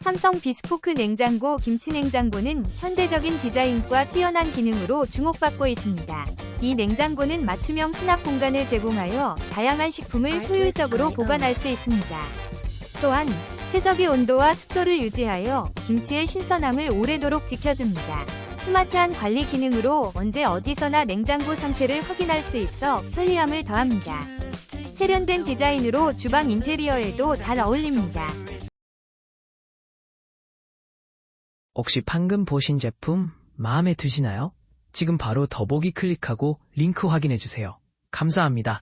삼성 비스포크 냉장고 김치냉장고는 현대적인 디자인과 뛰어난 기능으로 주목받고 있습니다. 이 냉장고는 맞춤형 수납 공간을 제공하여 다양한 식품을 효율적으로 보관할 수 있습니다. 또한 최적의 온도와 습도를 유지하여 김치의 신선함을 오래도록 지켜줍니다. 스마트한 관리 기능으로 언제 어디서나 냉장고 상태를 확인할 수 있어 편리함을 더합니다. 세련된 디자인으로 주방 인테리어에도 잘 어울립니다. 혹시 방금 보신 제품 마음에 드시나요? 지금 바로 더보기 클릭하고 링크 확인해주세요. 감사합니다.